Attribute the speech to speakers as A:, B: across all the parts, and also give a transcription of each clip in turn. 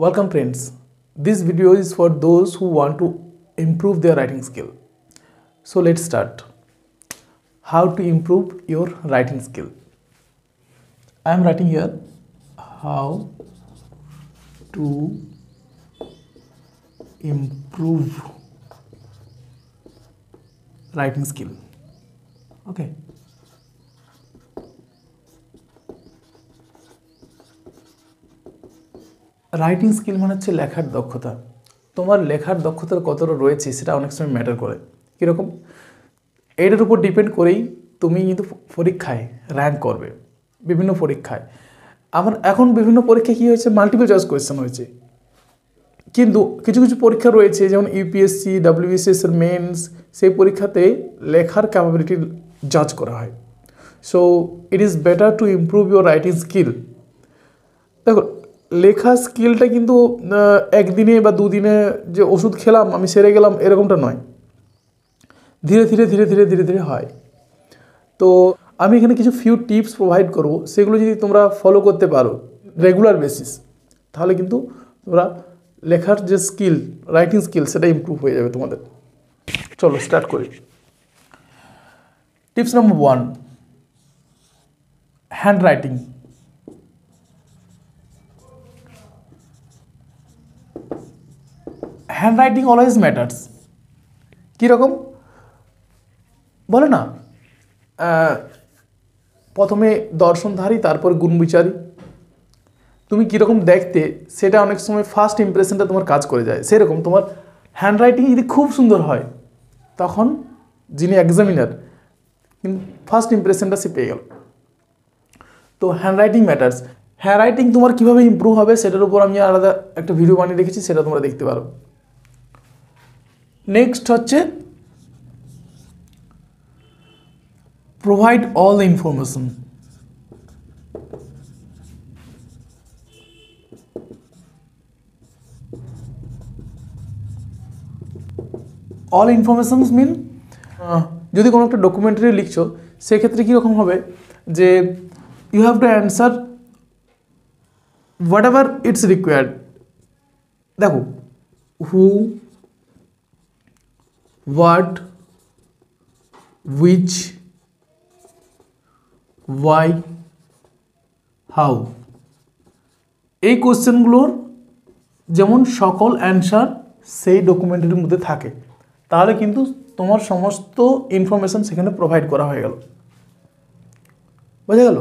A: Welcome friends. This video is for those who want to improve their writing skill. So let's start. How to improve your writing skill. I am writing here how to improve writing skill. Okay. Writing skill মানে হচ্ছে লেখার দক্ষতা। তোমার লেখার দক্ষতার কতটা রয়েছে সেটা অনেক সময় ম্যাটার করে। কীরকম? এটার উপর ডিপেন্ড করেই তুমি কিন্তু পরীক্ষায় র্যাঙ্ক করবে, বিভিন্ন পরীক্ষায়। এখন বিভিন্ন পরীক্ষায় কী হয়েছে, মাল্টিপল চয়েস কোয়েশ্চেন হয়েছে, কিন্তু কিছু কিছু পরীক্ষা রয়েছে যেমন ইউপিএসসি, ডাব্লিউবিসিএস এর মেন্স, সেই পরীক্ষাতে লেখার ক্যাপাবিলিটি জাজ করা হয়। So it is better to improve your writing skill. দেখো, লেখা স্কিলটা কিন্তু একদিনে বা দুদিনে যে ওষুধ খেলাম আমি সেরে গেলাম এরকমটা নয়, ধীরে ধীরে ধীরে ধীরে ধীরে ধীরে হয়। তো আমি এখানে কিছু ফিউ টিপস প্রোভাইড করব, সেগুলো যদি তোমরা ফলো করতে পারো রেগুলার বেসিস, তাহলে কিন্তু তোমরা লেখার যে স্কিল, রাইটিং স্কিল, সেটা ইমপ্রুভ হয়ে যাবে তোমাদের। চলো স্টার্ট করি। Tips number 1, hand writing. Hand writing always matters. কীরকম বলে না, প্রথমে দর্শনধারী তারপর গুণবিচারী। তুমি কীরকম দেখতে সেটা অনেক সময় ফার্স্ট ইমপ্রেশনটা তোমার কাজ করে যায়। সেরকম তোমার হ্যান্ড রাইটিং যদি খুব সুন্দর হয়, তখন যিনি এক্সামিনার কিন্তু ফার্স্ট ইমপ্রেশনটা সে পেয়ে গেল। তো hand writing matters. Hand writing তোমার কীভাবে ইমপ্রুভ হবে সেটার উপর আমি আলাদা একটা ভিডিও বানিয়ে রেখেছি, সেটা তোমরা দেখতে পারো। নেক্সট হচ্ছে provide all the information. All informations mean, যদি কোনো একটা ডকুমেন্টারি লিখছো সেক্ষেত্রে কীরকম হবে যে you have to answer whatever it's required. দেখো, who, what, which, why, how, এই কোশ্চেনগুলোর যেমন সকল অ্যান্সার সেই ডকুমেন্টারির মধ্যে থাকে, তাহলে কিন্তু তোমার সমস্ত ইনফরমেশান সেখানে প্রোভাইড করা হয়ে গেল। বোঝা গেল?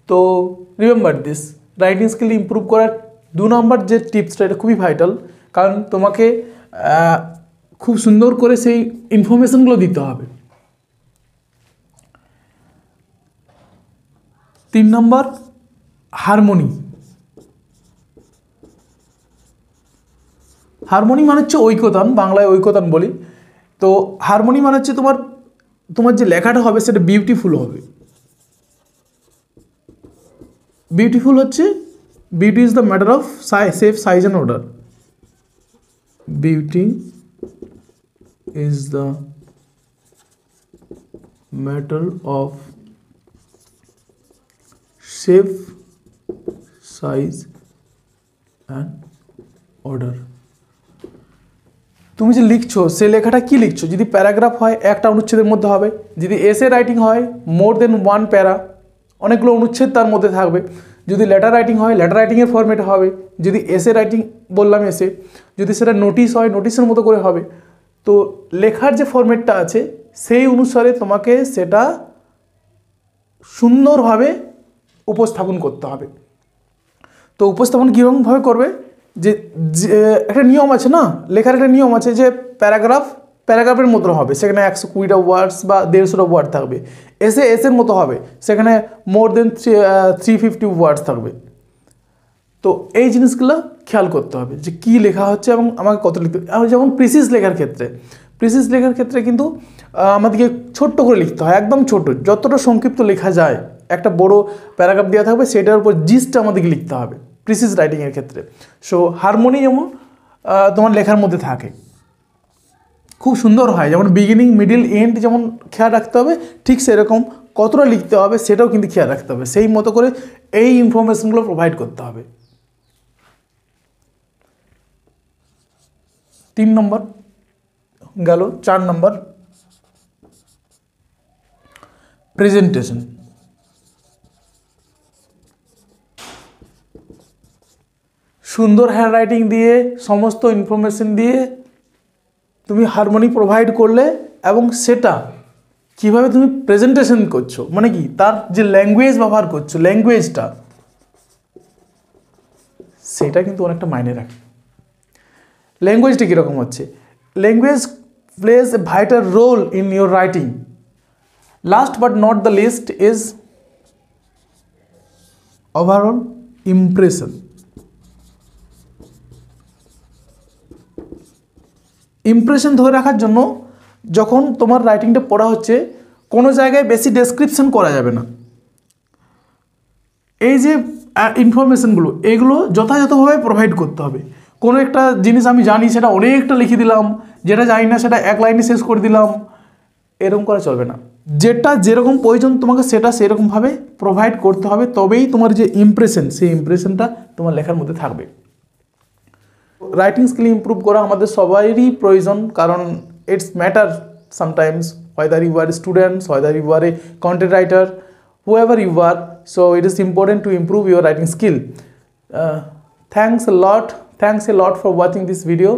A: তো remember this, writing skill improve করার 2 নম্বর যে টিপসটা, এটা খুবই ভাইটাল, কারণ তোমাকে খুব সুন্দর করে সেই ইনফরমেশনগুলো দিতে হবে। 3 নম্বর, হারমোনি। হারমোনি মানে হচ্ছে ঐকতান, বাংলায় ঐকতান বলি। তো হারমোনি মানে হচ্ছে তোমার যে লেখাটা হবে সেটা বিউটিফুল হবে। বিউটিফুল হচ্ছে, beauty is the matter of safe size and order. Beauty is the matter of shape, size and order. তুমি যে লিখছো সে লেখাটা কি লিখছো, যদি প্যারাগ্রাফ হয় একটা অনুচ্ছেদের মধ্যে হবে, যদি এসে রাইটিং হয় মোর দেন 1 প্যারা, অনেকগুলো অনুচ্ছেদ তার মধ্যে থাকবে। যদি লেটার রাইটিং হয় লেটার রাইটিংয়ের ফরম্যাটে হবে। যদি এসে রাইটিং বললাম এসে, যদি সেটা নোটিশ হয় নোটিশের মতো করে হবে। তো লেখার যে ফরম্যাটটা আছে সেই অনুসারে তোমাকে সেটা সুন্দরভাবে উপস্থাপন করতে হবে। তো উপস্থাপন কীরকমভাবে করবে, যে একটা নিয়ম আছে না, লেখার একটা নিয়ম আছে যে প্যারাগ্রাফের মতো হবে, সেখানে 120টা ওয়ার্ডস বা 150টা ওয়ার্ড থাকবে। এসের মতো হবে, সেখানে মোর দেন 350 ওয়ার্ডস থাকবে। তো এই জিনিসগুলো খেয়াল করতে হবে যে কী লেখা হচ্ছে এবং আমাকে কত লিখতে হবে। যেমন প্রিসিস লেখার ক্ষেত্রে কিন্তু আমাদেরকে ছোট্ট করে লিখতে হয়, একদম ছোট, যতটা সংক্ষিপ্ত লেখা যায়। একটা বড় প্যারাগ্রাফ দেওয়া থাকবে, সেটার উপর জিস্টটা আমাদেরকে লিখতে হবে প্রিসিস রাইটিংয়ের ক্ষেত্রে। সো হারমোনি যেমন তোমার লেখার মধ্যে থাকে, খুব সুন্দর হয়, যেমন বিগিনিং মিডিল এন্ড যেমন খেয়াল রাখতে হবে, ঠিক সেরকম কতটা লিখতে হবে সেটাও কিন্তু খেয়াল রাখতে হবে। সেই মতো করে এই ইনফরমেশনগুলো প্রোভাইড করতে হবে। 3 নম্বর গেল। 4 নম্বর প্রেজেন্টেশন। সুন্দর হ্যান্ডরাইটিং দিয়ে সমস্ত ইনফরমেশন দিয়ে তুমি হারমোনি প্রোভাইড করলে এবং সেটা কিভাবে তুমি প্রেজেন্টেশন করছো, মানে কি তার যে ল্যাঙ্গুয়েজ ব্যবহার করছো, ল্যাঙ্গুয়েজটা সেটা কিন্তু অনেকটা মাইনে রাখে। ল্যাঙ্গুয়েজটা কীরকম হচ্ছে? Language plays a vital role in your writing. Last but not the least is overall impression. Impression ধরে রাখার জন্য যখন তোমার রাইটিংটা পড়া হচ্ছে, কোনো জায়গায় বেশি ডেসক্রিপশন করা যাবে না। এই যে ইনফরমেশনগুলো, এগুলো যথাযথভাবে প্রোভাইড করতে হবে। কোনো একটা জিনিস আমি জানি সেটা অনেকটা লিখে দিলাম, যেটা জানি না সেটা 1 লাইনে শেষ করে দিলাম, এরকম করা চলবে না। যেটা যেরকম প্রয়োজন তোমাকে সেটা সেরকমভাবে প্রোভাইড করতে হবে, তবেই তোমার যে ইমপ্রেশন, সেই ইমপ্রেশনটা তোমার লেখার মধ্যে থাকবে। রাইটিং স্কিল ইমপ্রুভ করা আমাদের সবারই প্রয়োজন, কারণ it's matter sometimes whether you are students, whether you are a content writer, whoever you are, so it is important to improve your writing skill. Thanks a lot for watching this video.